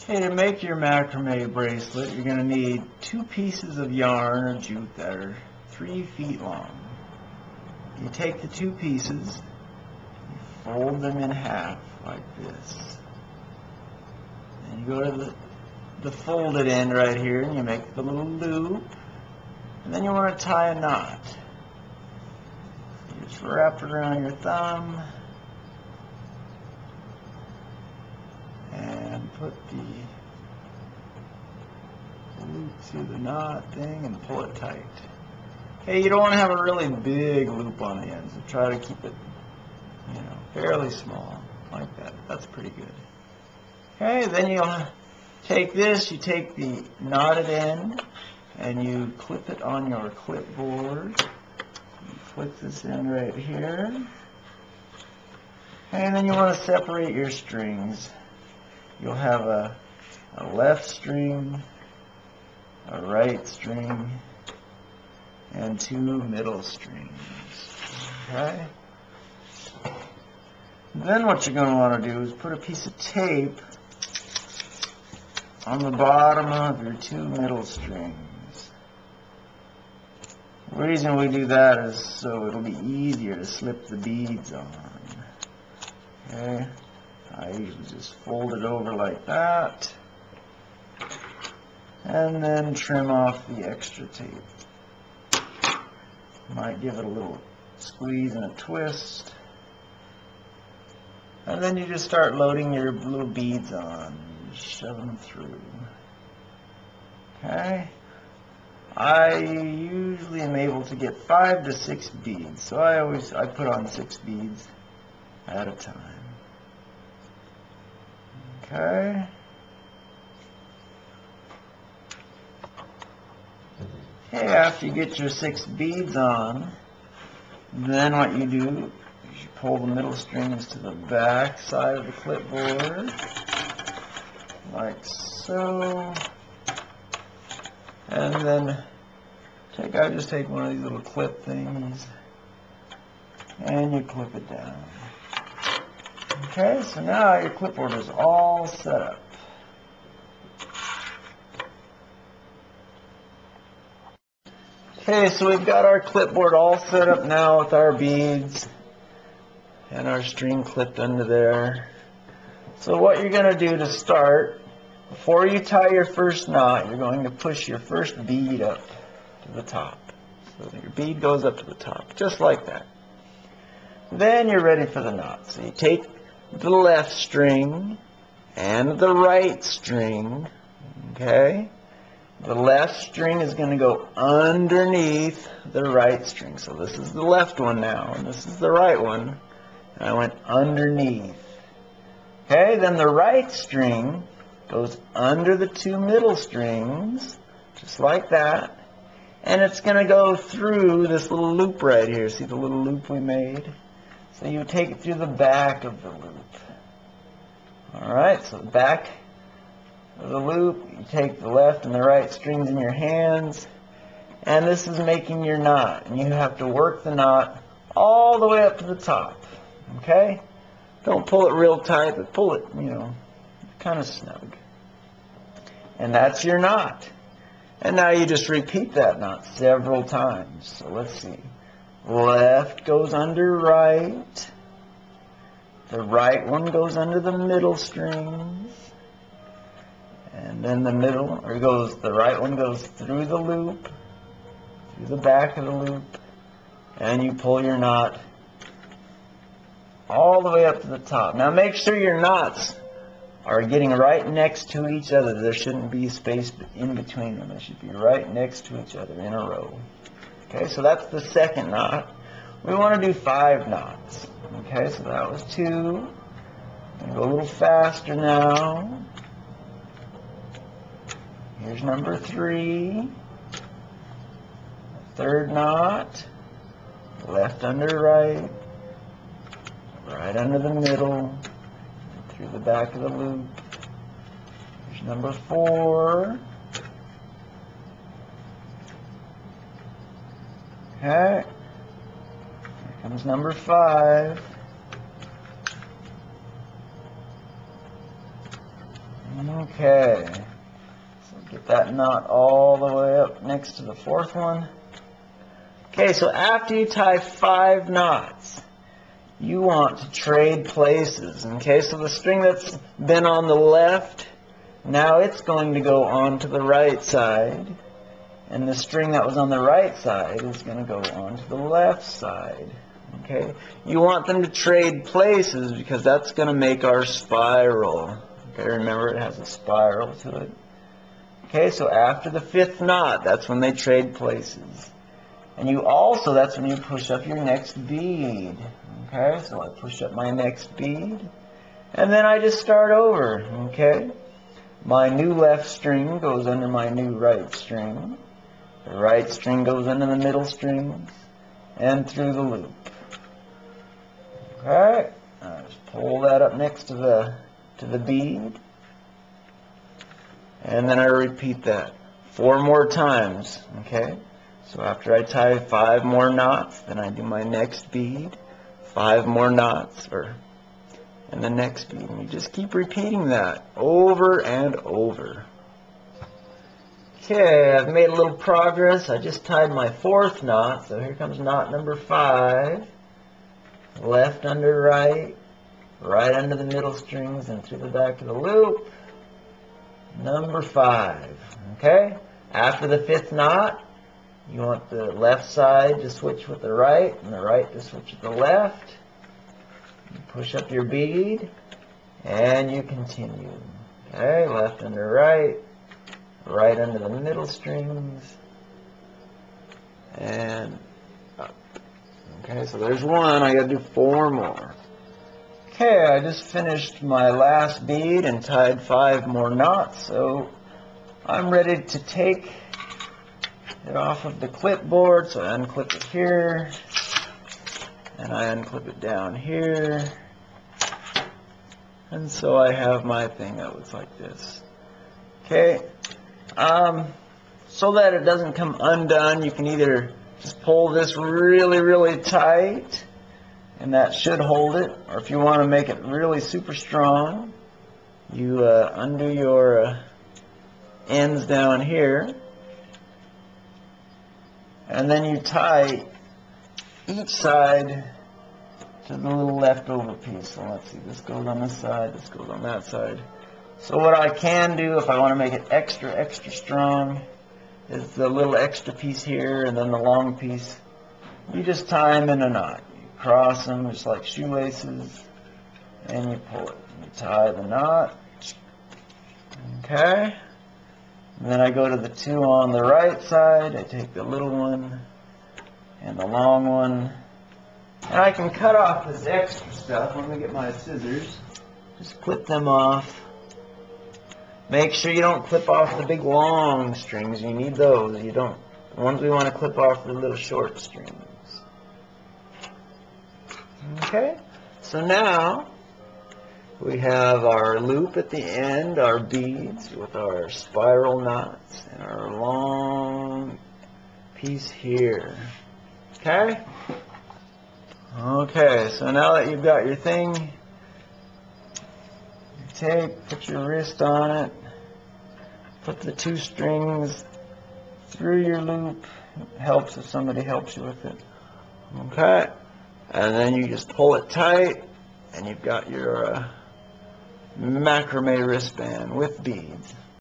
Okay, to make your macrame bracelet, you're going to need 2 pieces of yarn or jute that are 3 feet long. You take the 2 pieces, you fold them in half like this. And you go to the folded end right here and you make the little loop. And then you want to tie a knot. You just wrap it around your thumb and put the loop through the knot thing and pull it tight. Okay, you don't want to have a really big loop on the end, so try to keep it, fairly small, like that. That's pretty good. Okay, then you'll take this, you take the knotted end, and you clip it on your clipboard. You clip this in right here. And then you want to separate your strings. You'll have a left string, a right string, and 2 middle strings. Okay? Then what you're going to want to do is put a piece of tape on the bottom of your 2 middle strings. The reason we do that is so it'll be easier to slip the beads on. Okay? I usually just fold it over like that and then trim off the extra tape. Might give it a little squeeze and a twist. And then you just start loading your little beads on. Shove them through. Okay? I usually am able to get 5 to 6 beads, so I put on 6 beads at a time. Okay? Okay, after you get your 6 beads on, then what you do is you pull the middle strings to the back side of the clipboard, like so, and then I just take one of these little clip things, and you clip it down. Okay, so now your clipboard is all set up. Okay, so we've got our clipboard all set up now with our beads and our string clipped under there. So what you're going to do to start, before you tie your first knot, you're going to push your first bead up to the top. So your bead goes up to the top, just like that. Then you're ready for the knot. So you take the left string and the right string, okay? The left string is going to go underneath the right string. So this is the left one now, and this is the right one. And I went underneath. Okay, then the right string goes under the 2 middle strings, just like that. And it's going to go through this little loop right here. See the little loop we made? So you take it through the back of the loop. Alright, so the back of the loop, you take the left and the right strings in your hands, and this is making your knot. And you have to work the knot all the way up to the top. Okay? Don't pull it real tight, but pull it, kind of snug. And that's your knot. And now you just repeat that knot several times. So let's see. Left goes under right. The right one goes under the middle strings. And then the right one goes through the loop, through the back of the loop, and you pull your knot all the way up to the top. Now make sure your knots are getting right next to each other. There shouldn't be space in between them. They should be right next to each other in a row. Okay, so that's the second knot. We want to do 5 knots. Okay, so that was 2. I'm going to go a little faster now. Here's number 3. Third knot. Left under right. Right under the middle. Through the back of the loop. Here's number 4. Okay. Here comes number 5. Okay, so get that knot all the way up next to the fourth one. Okay, so after you tie 5 knots, you want to trade places. Okay, so the string that's been on the left, now it's going to go on to the right side. And the string that was on the right side is going to go on to the left side. Okay, you want them to trade places because that's going to make our spiral. Okay, remember it has a spiral to it. Okay, so after the 5th knot, that's when they trade places. And you also, that's when you push up your next bead. Okay, so I push up my next bead, and then I just start over. Okay, my new left string goes under my new right string. The right string goes under the middle strings and through the loop. Okay, I just pull that up next to the bead, and then I repeat that 4 more times. Okay, so after I tie 5 more knots, then I do my next bead, 5 more knots, and the next bead. And you just keep repeating that over and over. Okay, I've made a little progress. I just tied my 4th knot, so here comes knot number 5. Left under right, right under the middle strings and through the back of the loop. Number 5. Okay, after the 5th knot, you want the left side to switch with the right and the right to switch with the left. You push up your bead and you continue. Okay, left under right, right under the middle strings, and up. Okay, so there's 1. I gotta do 4 more. Okay, I just finished my last bead and tied 5 more knots, so I'm ready to take it off of the clipboard. So I unclip it here, and I unclip it down here, and so I have my thing that looks like this. Okay. So that it doesn't come undone, you can either just pull this really, really tight, and that should hold it, or if you want to make it really super strong, you undo your ends down here, and then you tie each side to the little leftover piece. So let's see, this goes on this side, this goes on that side. So what I can do if I want to make it extra, extra strong is the little extra piece here and then the long piece. You just tie them in a knot. You cross them just like shoelaces and you pull it. You tie the knot. Okay. And then I go to the 2 on the right side. I take the little one and the long one. And I can cut off this extra stuff. Let me get my scissors. Just clip them off. Make sure you don't clip off the big long strings. You need those. You don't. The ones we want to clip off are the little short strings. Okay. So now we have our loop at the end, our beads with our spiral knots, and our long piece here. Okay? Okay, so now that you've got your thing, put your wrist on it, put the 2 strings through your loop. It helps if somebody helps you with it. Okay, and then you just pull it tight, and you've got your macrame wristband with beads.